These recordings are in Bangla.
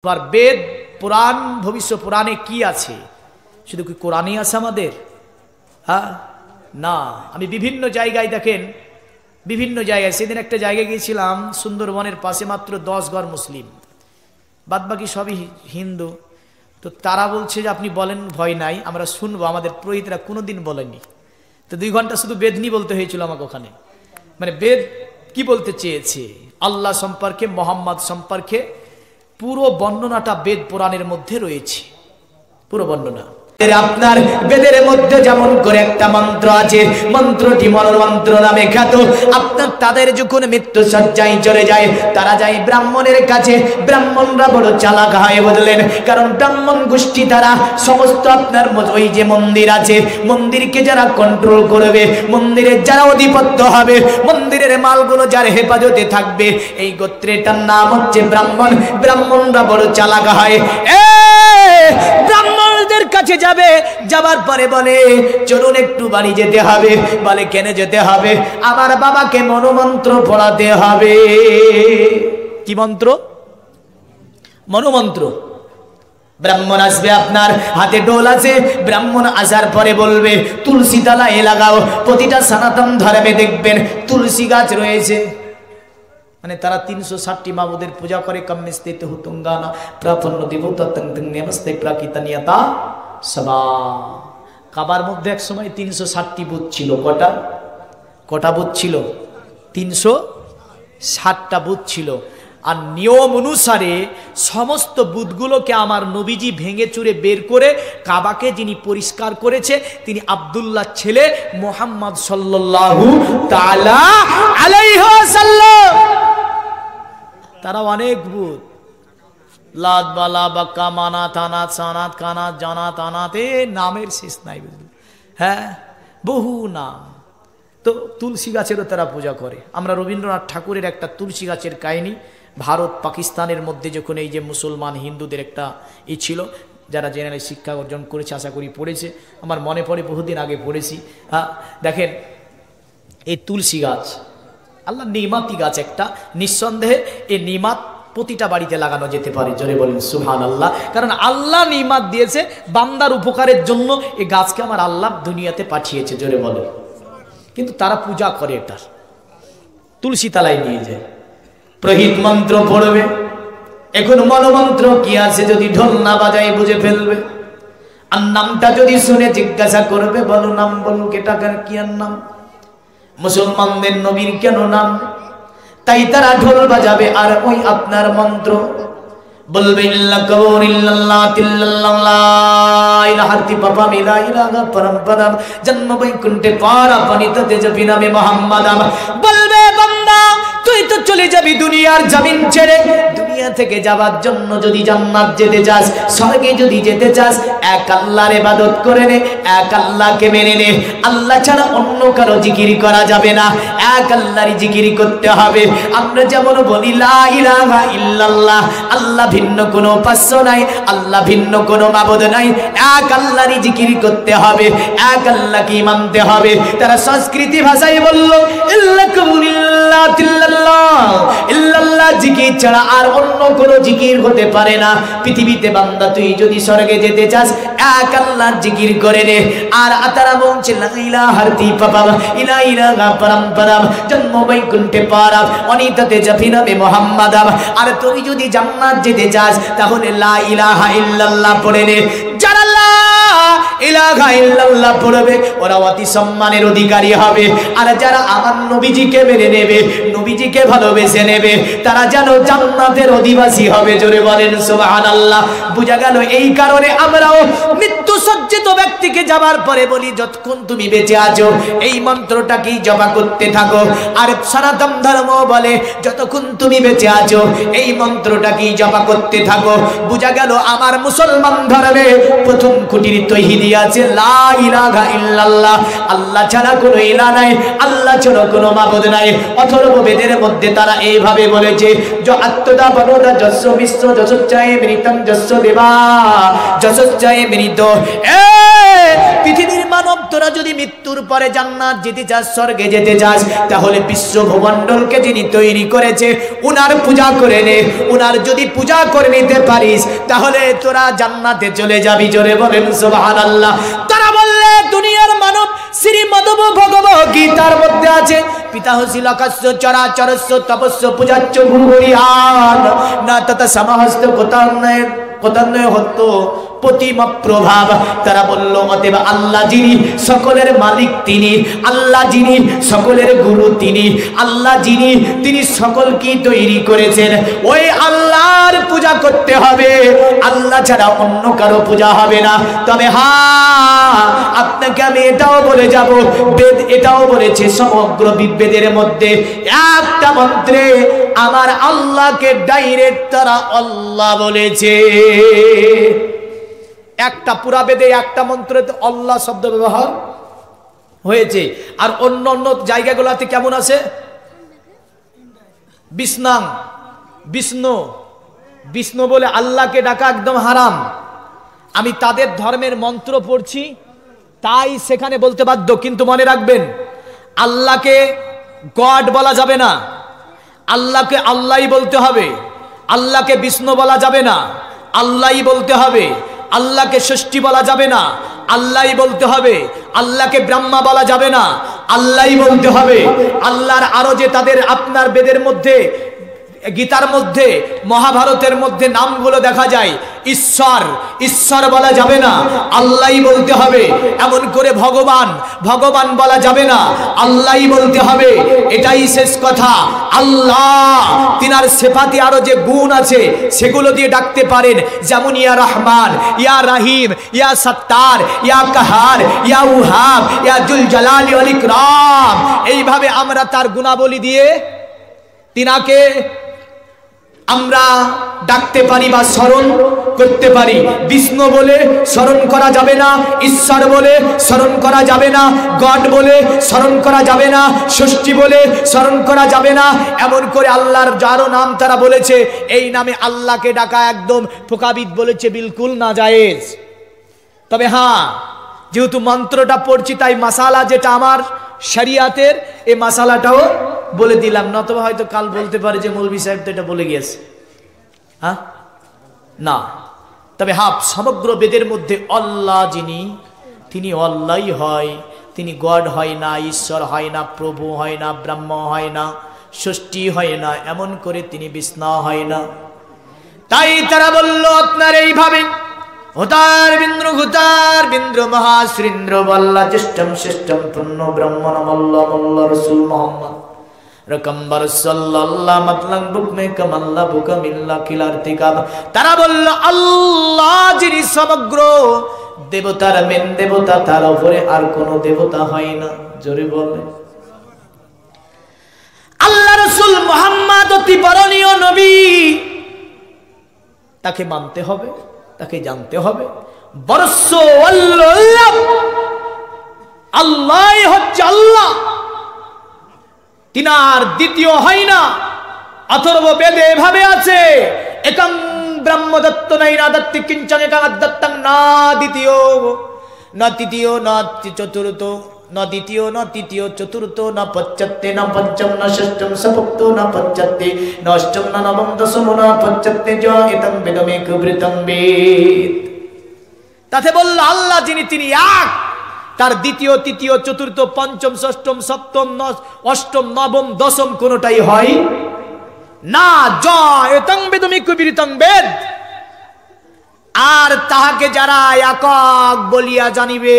আর বেদ পুরাণ ভবিষ্য পুরাণে কি আছে? শুধু কি কোরআনই আছে আমাদের? হ্যাঁ না, আমি বিভিন্ন জায়গায় দেখেন, বিভিন্ন জায়গায়, সেদিন একটা জায়গায় গিয়েছিলাম সুন্দরবনের পাশে, মাত্র 10 ঘর মুসলিম, বাদবাকি সবই হিন্দু। তো তারা বলছে যে আপনি বলেন, ভয় নাই, আমরা শুনবো, আমাদের পুরোহিতরা কোনোদিন বলেনি। তো 2 ঘন্টা শুধু বেদনি বলতে হয়েছিল আমাকে ওখানে। মানে বেদ কি বলতে চেয়েছে আল্লাহ সম্পর্কে, মোহাম্মদ সম্পর্কে পুরো বর্ণনাটা বেদ পুরাণের মধ্যে রয়েছে, পুরো বর্ণনা। আপনার বেদের মধ্যে যেমন করে একটা মন্ত্র আছে, মন্ত্রটি মন্ত্র নামে খ্যাত। আপনার তাদের যখন মৃত্যু সজ্জায় চলে যায়, তারা যায় ব্রাহ্মণের কাছে। ব্রাহ্মণরা বড় চালাক হয় বুঝলেন, কারণ ব্রাহ্মণ গোষ্ঠী তারা সমস্ত আপনার ওই যে মন্দির আছে, মন্দিরকে যারা কন্ট্রোল করবে, মন্দিরের যারা অধিপত্য হবে, মন্দিরের মালগুলো যার হেফাজতে থাকবে, এই গোত্রেটার নাম হচ্ছে ব্রাহ্মণ। ব্রাহ্মণরা বড় চালাক হয়। ব্রাহ্মণদের কাছে যাবে, যাবার পরে বলে চলুন একটু বাড়ি যেতে হবে। বলে কেন যেতে হবে? আমার বাবাকে মনোমন্ত্র পড়াতে হবে। কি মন্ত্র? মনোমন্ত্র। ব্রাহ্মণ আসবে, আপনার হাতে ডোল আছে। ব্রাহ্মণ আসার পরে বলবে তুলসী তলায় লাগাও। প্রতিটা সনাতন ধর্মে দেখবেন তুলসী গাছ রয়েছে। মানে তারা 360টি মাবুদের পূজা করে। কম্মিস্তিত হুতুঙ্গানা প্রাপন্ন দেবতা তং নমস্তে প্রাকিতানিয়তা সবা। কাবার মধ্যে এক সময় 360টি বুথ ছিল। কটা বুথ ছিল? 360টা বুথ ছিল। আর নিয়ম অনুসারে সমস্ত বুথগুলোকে আমার নবীজি ভেঙে চুরে বের করে কাবাকে যিনি পরিষ্কার করেছে তিনি আব্দুল্লাহ ছেলে মুহাম্মদ সাল্লাল্লাহু তাআলা আলাইহি ওয়াসাল্লাম। তারা অনেক বুথ, লাদ বালা বাক্কা মানাত আনাত সানাত কানাত জানাত আনাতে নামের শেষ নাই, হ্যাঁ বহু নাম। তো তুলসী গাছেরও তারা পূজা করে। আমরা রবীন্দ্রনাথ ঠাকুরের একটা তুলসী গাছের কাহিনী, ভারত পাকিস্তানের মধ্যে যখন এই যে মুসলমান হিন্দুদের একটা ছিল, যারা জেনারেল শিক্ষা অর্জন করেছে আশা করি পড়েছে, আমার মনে পড়ে বহুদিন আগে পড়েছি। হ্যাঁ দেখেন এই তুলসী গাছ আল্লাহ নিমাতি গাছ একটা, নিঃসন্দেহে এই নিমাত প্রতিটা বাড়িতে লাগানো যেতে পারে। জোরে বলেন সুবহানাল্লাহ। কারণ আল্লাহ নিমাত দিয়েছে বান্দার উপকারের জন্য, এই গাছকে আমার আল্লাহ দুনিয়াতে পাঠিয়েছে। জোরে বলেন। কিন্তু তারা পূজা করে এটার, তুলসী তলায় নিয়ে যায়, প্রহিত মন্ত্র পড়বে। এখন মনোমন্ত্র কি আছে যদি ঢোল না বাজায় বুঝে ফেলবে। আর নামটা যদি শুনে জিজ্ঞাসা করবে, বলো নাম, বলো কেটাকার কি আর নাম, মুসলমানদের নবীর কেন নাম? তাই তারা ঢোল বাজাবে আর ওই আপনার মন্ত্র বলবে ইল্লা কবর ইল্লাল্লাহ তিল্লাল্লাহ লা ইলাহা ইল্লাল্লাহ মিলা ইলাহা পরমপদম জন্ম বৈকুণ্ঠে পারা পানিতে তেজবি নামে মুহাম্মাদাম। বলবে বান্দা তুই তো চলে যাবি দুনিয়ার জমিন ছেড়ে, দুনিয়া থেকে যাবার জন্য যদি জান্নাত যেতে চাস, স্বর্গে যদি যেতে চাস, এক আল্লাহর ইবাদত করে নে, এক আল্লাহকে মেনে নে। আল্লাহ ছাড়া অন্য কারো জিকির করা যাবে না, এক আল্লাহরই জিকির করতে হবে। আমরা যেমন বলি লা ইলাহা ইল্লাল্লাহ, আল্লাহ ভিন্ন কোনো উপাস্য নাই, আল্লাহ ভিন্ন কোনো মাবুদ নাই, এক আল্লাহরই জিকির করতে হবে, এক আল্লাহকে মানতে হবে। তারা সংস্কৃতি ভাষায় বলল ইল্লাকুল্লাহ তিল্লাল্লাহ, ইল্লাল্লাহ জিকির ছাড়া আর অন্য কোনো জিকির হতে পারে না। পৃথিবীতে বান্দা তুই যদি স্বর্গে যেতে চাস, এক আল্লাহর জিকির করে নে। আর তারা বলছে লা ইলাহা ইল্লাল্লাহ পরমপরম জন্ম বৈকুণ্ঠে পারা অনিতাতে জাফিনাবে মুহাম্মাদাম। আর তুই যদি জান্নাত যেতে চাস তাহলে লা ইলাহা ইল্লাল্লাহ পড়ে নে। যারা লা ইলাহা ইল্লাল্লাহ পড়বে ওরা অতি সম্মানের অধিকারী হবে। আর যারা আমার নবীজিকে মেনে নেবে, নবীজিকে ভালোবেসে নেবে, তারা যেন জান্নাতের অধিবাসী হবে। জোরে বলেন সুবহানাল্লাহ। বুঝা গেল? এই কারণে আমরাও মৃত্যু সজ্জিত ব্যক্তিকে যাবার পরে বলি যতক্ষণ তুমি বেঁচে আছো এই মন্ত্রটাকেই জপা করতে থাকো। আর সনাতন ধর্ম বলে যতক্ষণ তুমি বেঁচে আছো এই মন্ত্রটাকেই জপা করতে থাকো। বুঝা গেল? আমার মুসলমান ধর্মে প্রথম খুঁটির তৌহিদি আছে লা ইলাহা ইল্লাল্লাহ, আল্লাহ ছাড়া কোনো ইলাহ নাই, আল্লাহ ছাড়া কোনো মাবুদ নাই। অথর্ব বেদের মধ্যে তারা এইভাবে বলেছে যে আত্মদা বনদা যস্য মিশ্র যশোচ্চায়ে মৃতং যস্য দেবা যশোচ্চায়ে মৃত। পৃথিবীর মানব, তোরা যদি মৃত্যুর পরে জান্নাত যেতে চাস, স্বর্গে যেতে চাস, তাহলে বিশ্ব ভূমণ্ডলকে যিনি তৈরি করেছে উনার পূজা করে নে। উনার যদি পূজা করে নিতে পারিস তাহলে তোরা জান্নাতে চলে যাবি। জোরে বলেন সুবহানাল্লাহ। তারা বললে দুনিয়ার মানব শ্রীমদ্ ভগবৎ গীতার মধ্যে আছে, পিতা হসিল আকাশ্য চরাচরস্য তপস্য পূজাচ্য ভূরিয়ান না তত সমহস্ত কোতান্নয় হতো প্রতিমা প্রভাব। তারা বলল অতএব আল্লাহ যিনি সকলের মালিক, তিনি আল্লাহ যিনি সকলের গুরু, তিনি আল্লাহ যিনি তিনি সকলকে তৈরি করেছেন, ওই আল্লাহর পূজা করতে হবে। আল্লাহ ছাড়া অন্য কারো পূজা হবে না। তবে হ্যাঁ, আপনাকে আমি এটাও বলে যাব, বেদ এটাও বলেছে, সমগ্র বিবেদের মধ্যে একটা মন্ত্রে আমার আল্লাহকে ডাইরেক্ট তারা আল্লাহ বলেছে। একটা পুরা বেদে একটা মন্ত্রে আল্লাহ শব্দ ব্যবহার হয়েছে। আর অন্য অন্য জায়গাগুলোতে কেমন আছে? বিষ্ণাং, বিষ্ণু, বিষ্ণু বলে আল্লাহকে ডাকা একদম হারাম। আমি তাদের ধর্মের মন্ত্র পড়ছি তাই সেখানে বলতে বাধ্য। কিন্তু মনে রাখবেন, আল্লাহকে গড বলা যাবে না, আল্লাহকে আল্লাহই বলতে হবে। আল্লাহকে বিষ্ণু বলা যাবে না, আল্লাহই বলতে হবে। আল্লাহকে ষষ্ঠী বলা যাবে না, আল্লাহই বলতে হবে। আল্লাহকে ব্রহ্মা বলা যাবে না, আল্লাহই বলতে হবে। আল্লাহর আরো যে তাদের আপনার বেদের মধ্যে, গীতার মধ্যে, মহাভারতের মধ্যে নামগুলো দেখা যায়, ঈশ্বর, ঈশ্বর বলা যাবে না, আল্লাহই বলতে হবে। এমন করে ভগবান, ভগবান বলা যাবে না, আল্লাহই বলতে হবে। এটাই শেষ কথা। আল্লাহ তিনার সেফাতি আরো যে গুণ আছে সেগুলো দিয়ে ডাকতে পারেন, যেমন ইয়া রহমান, ইয়া রাহিম, ইয়া সত্তার, ইয়া কাহার, ইয়া উহাব, ইয়া জুল জালালি ওয়াল ইকরাম। এইভাবে আমরা তার গুণাবলী দিয়ে তিনাকে আমরা ডাকতে পারি বা স্মরণ করতে পারি। বিষ্ণু বলে স্মরণ করা যাবে না, ঈশ্বর বলে স্মরণ করা যাবে না, গড বলে স্মরণ করা যাবে না, ষষ্ঠী বলে স্মরণ করা যাবে না। এমন করে আল্লাহর যারও নাম তারা বলেছে, এই নামে আল্লাহকে ডাকা একদম ফোকাবিদ বলেছে বিলকুল না জায়েজ। তবে হ্যাঁ, যেহেতু মন্ত্রটা পড়ছি তাই মাসালা যেটা আমার শরিয়াতের, এই মাসালাটাও বলে দিলাম। নতবা হয়তো কাল বলতে পারে যে মৌলভী সাহেব তো এটা বলে গিয়েছে। হ্যাঁ, না। তবে হ্যাঁ, সমগ্র বেদের মধ্যে আল্লাহ যিনি, তিনি আল্লাহই হয়। তিনি গড হয় না, ঈশ্বর হয় না, প্রভু হয় না, ব্রহ্ম হয় না, ষষ্ঠী হয় না, এমন করে তিনি বিষ্ণু হয় না। তাই তারা বলল আপনার এইভাবে হতার বিন্দ্র হুতার বিন্দ্র মহাশ্রীন্দ্র বল্লা জ্যেষ্ঠম শ্রেষ্ঠম পূর্ণ ব্রহ্মণ মল্লা মল্লা রসুল মোহাম্মদ রকম্বর সাল্লাল্লাহু মাতলাং বুকমে কামাল্লা বুকামিল্লা কিলার্তিকাব। তারা বলল আল্লাহ যিনি সমগ্র দেবতার মেন দেবতা, তার উপরে আর কোন দেবতা হয় না। জোরে বলে আল্লাহ রসুল মুহাম্মদ অতি বরণীয় নবী, তাকে মানতে হবে, তাকে জানতে হবে। বরস্য আল্লাহ, আল্লাহ হচ্ছে আল্লাহ, তিনার দ্বিতীয় হয় না। অথর্ব বেদে এভাবে আছে, একং ব্রহ্মদত্ত নৈনা দত্তি কিঞ্চন একাং দত্তং না দ্বিতীয় না তৃতীয় না চতুর্থ না দ্বিতীয় না তৃতীয় চতুর্থ না পঞ্চমে না পঞ্চম না ষষ্ঠম সপ্তম না পঞ্চমে না অষ্টম না নবম দশম না পঞ্চমে য এতং বেদমেক বৃতং বেদ। তাতে বলল আল্লাহ যিনি তিনি এক, তার দ্বিতীয় তৃতীয় চতুর্থ পঞ্চম ষষ্ঠম সপ্তম অষ্টম নবম দশম কোনটাই হয় না। জয় এতং বেদমিক বিরিতং বেদ। আর তাহাকে যারা একক বলিয়া জানিবে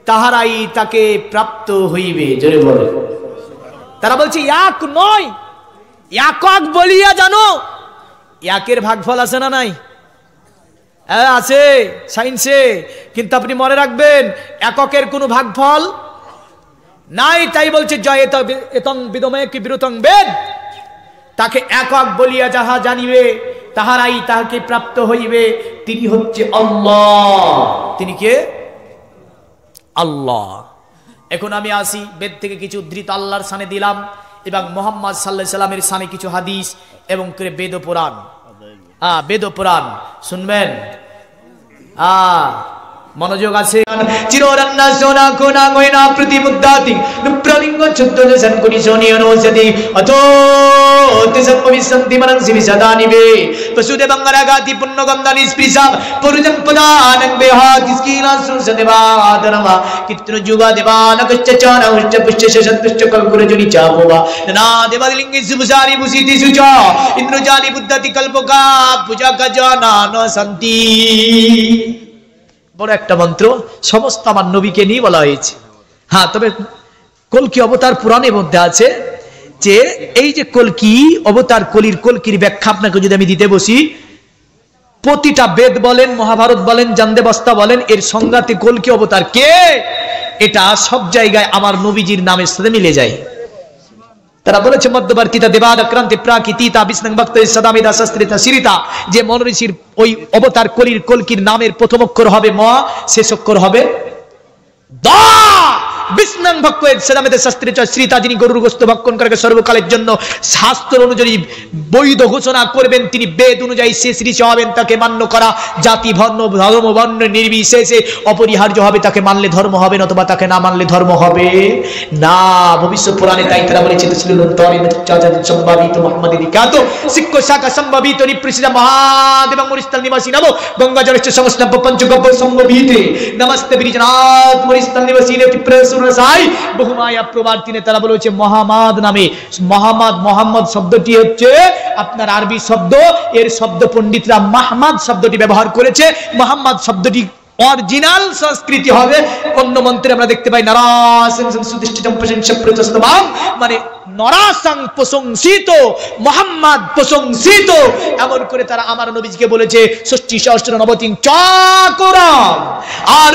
তাহারাই তাকে প্রাপ্ত হইবে। জোরে বলে। তারা বলছে এক নয়, একক বলিয়া জানো। একের ভাগফল আছে না নাই? আছে সায়েন্সে, কিন্তু আপনি মনে রাখবেন এককের কোনো ভাগফল নাই। তাই বলছে জয় এতং বিদময় কি বিরতং বেদ। তাকে একক বলিয়া যাহা জানিবে তাহারাই তাহাকে প্রাপ্ত হইবে। তিনি হচ্ছে আল্লাহ। তিনি কে? আল্লাহ। এখন আমি আসি, বেদ থেকে কিছু উদ্ধৃত আল্লাহর সানে দিলাম এবং মুহাম্মদ সাল্লাল্লাহু আলাইহি সাল্লামের সানে কিছু হাদিস এবং করে বেদ পুরাণ। বেদ পুরাণ শুনবেন। মনোযোগ আছে চিররান্না সোনা কোনা গয়না প্রতিমুদ্দাতি নুপ্রলিঙ্গ চুদ্দজন কোটি সোনিয়নোসতি অতো তেসম্পবিসন্তি মনং সিবিসদানিবে পশুদে বঙ্গরাগাতি পুণ্যগন্ধানি স্পৃশাব পরুজন পদানং বেহাত স্কিলা সুসদেবাদনমা কিত্র যুবা দেবানকচ্চচানা উচ্চ পুষ্য সন্তুষ্ট কল্পরজনি চাভবা না দেবালিঙ্গি সুবসারি বুসিতি সুচা ইন্দ্রজালি বুদ্ধতি কল্পকা পূজা কাজানা ন শান্তি। বড় একটা মন্ত্র, সমস্ত আমার নবীকে নিয়ে বলা হয়েছে। হ্যাঁ, তবে কলকি অবতার পুরাণের মধ্যে আছে যে এই যে কলকি অবতার, কলকির ব্যাখ্যা আপনাকে যদি আমি দিতে বসি, প্রতিটা বেদ বলেন, মহাভারত বলেন, জান্দেবস্তা বলেন, এর সংজ্ঞাতে কলকি অবতার কে, এটা সব জায়গায় আমার নবীজির নামের সাথে মিলে যায়। তারা বলেছে মধ্যবর্তীতা দেবাদ আক্রান্তি প্রাকৃতিতা বিষ্ণু ভক্ত সদামিদা শাস্ত্রিতা শ্রীতা, যে মনঋষির ওই অবতার কলকির নামের প্রথম অক্ষর হবে ম, শেষ অক্ষর হবে দ। বিষ্ণু ভক্ত সদামিদা শাস্ত্রিতা শ্রীতা, যিনি গরুর গোশত ভক্ষণ করে সর্বকালের জন্য শাস্ত্র অনুযায়ী বৈধ ঘোষণা করবেন, তিনি বেদ অনুযায়ী শেষ ঋষি হবেন, তাকে মান্য করা জাতি ধর্ম বর্ণ নির্বিশেষে অপরিহার্য হবে। তাকে মানলে ধর্ম হবে, অথবা তাকে না মানলে ধর্ম হবে না। ভবিষ্যৎ পুরাণে তাই তারা বলেছে সম্ভাবিত মোহাম্মদের খ্যাত শিক্ষ শাখা সম্ভাবিত নিপৃষিত মহাদেব মরিস্থল নিবাসী নব গঙ্গা জলশ্চ সংস্নব পঞ্চগব্য সম্ভাবিতে নমস্তে বিরিজনাথ মরিস্থল নিবাসী রসাই বহুমায়া প্রবর্তিনে। তারা বলেছে মহামাদ নামে, মোহাম্মদ শব্দটি হচ্ছে আপনার আরবি শব্দ, এর শব্দ পণ্ডিতরা মাহমাদ শব্দটি ব্যবহার করেছে। মোহাম্মদ শব্দটি অরিজিনাল সংস্কৃতি হবে। অন্য মন্ত্রে আমরা দেখতে পাই মানে নরাসং প্রশংসিত, মোহাম্মদ প্রশংসিত, এমন করে তারা আমার নবীজিকে বলেছে ষষ্ঠী সহস্র নবতিং চাকরাম। আর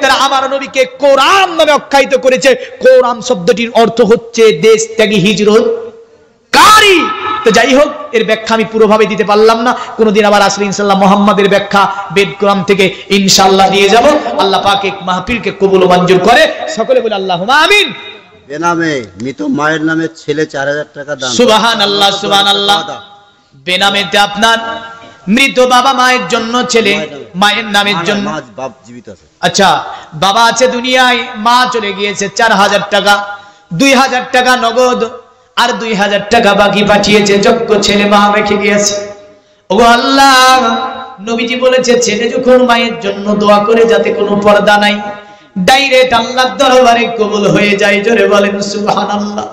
তারা আমার নবীকে কোরআন নামে আখ্যায়িত করেছে। কোরআন শব্দটির অর্থ হচ্ছে দেশ ত্যাগী, হিজরত কারী। তো যাই হোক, এর ব্যাখ্যা আমি পুরোভাবে দিতে পারলাম না, কোনদিন আবার আসলে ইনশাআল্লাহ মোহাম্মদের ব্যাখ্যা বেদ কোরআন থেকে ইনশাআল্লাহ নিয়ে যাব। আল্লাহ পাক এক মাহফিলকে কবুল ও মঞ্জুর করে। সকলে বলে আল্লাহুম্মা আমিন। বেনামে মৃত মায়ের নামে ছেলে 4000 টাকা দান। সুবহানাল্লাহ, সুবহানাল্লাহ। বেনামেতে আপনার মৃত বাবা মায়ের জন্য, ছেলে মায়ের নামের জন্য। বাপ জীবিত আছে, আচ্ছা, বাবা আছে দুনিয়ায়, মা চলে গিয়েছে, 4000 টাকা, 2000 টাকা নগদ আর 2000 টাকা বাকি পাঠিয়েছে, যোগ্য ছেলে মা রেখে গিয়েছে। ও আল্লাহ, নবীজি বলেছে ছেলে যখন মায়ের জন্য দোয়া করে যাতে কোনো পর্দা নাই, ডাইরেক্ট আল্লাহর দরবারে কবুল হয়ে যায়। জোরে বলেন সুবহানাল্লাহ।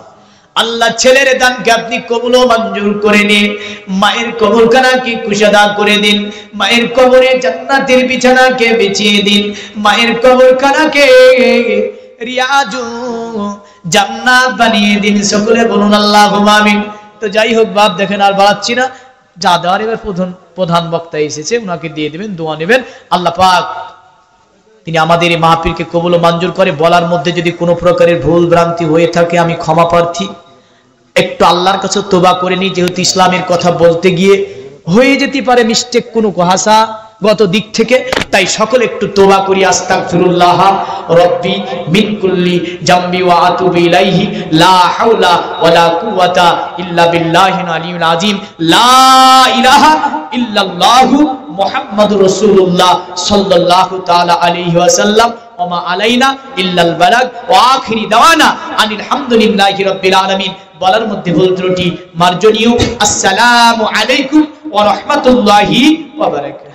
আল্লাহ ছেলের দানকে আপনি কবুল ও মঞ্জুর করে নিন, মায়ের কবরখানাকে কুশাদা করে দিন, মায়ের কবরে জান্নাতের বিছানাকে বিছিয়ে দিন, মায়ের কবরখানাকে রিয়াজু জান্নাত বানিয়ে দিন। সকলে বলুন আল্লাহুম্মা আমিন। তো যাই হোক বাপ, দেখেন আর বাড়াচ্ছি না, যা দেওয়ার এবার প্রধান বক্তা এসেছে, ওনাকে দিয়ে দেবেন, দোয়া নেবেন। আল্লাহ পাক তিনি আমাদের এই মাহফিলকে কবুল ও মঞ্জুর করে। বলার মধ্যে যদি কোনো প্রকারের ভুল ভ্রান্তি হয়ে থাকে আমি ক্ষমা প্রার্থী। একটু আল্লাহর কাছে তওবা করে নিই, যেহেতু ইসলামের কথা বলতে গিয়ে হয়ে যেতে পারে মিস্টেক কোনো ভাষাগত দিক থেকে, তাই সকলে একটু তওবা করি। আস্তাগফিরুল্লাহ রাব্বি মিন কুল্লি জামবি ওয়া আতুবু ইলাইহি লা হাওলা ওয়ালা কুওয়াতা ইল্লা বিল্লাহিল আলিয়্যিল আযীম। লা ইলাহা ইল্লাল্লাহু মুহাম্মাদুর রাসূলুল্লাহ সাল্লাল্লাহু তাআলা আলাইহি ওয়াসাল্লাম ওয়া মা আলাইনা ইল্লাল বালাগ ওয়া আখিরি দাওয়ানা আনিল হামদুলিল্লাহি রাব্বিল আলামিন। বলার মধ্যে ভুল ত্রুটি মার্জনীয়। আসসালামু আলাইকুম ওয়া রাহমাতুল্লাহি ওয়া বারাকাতুহু।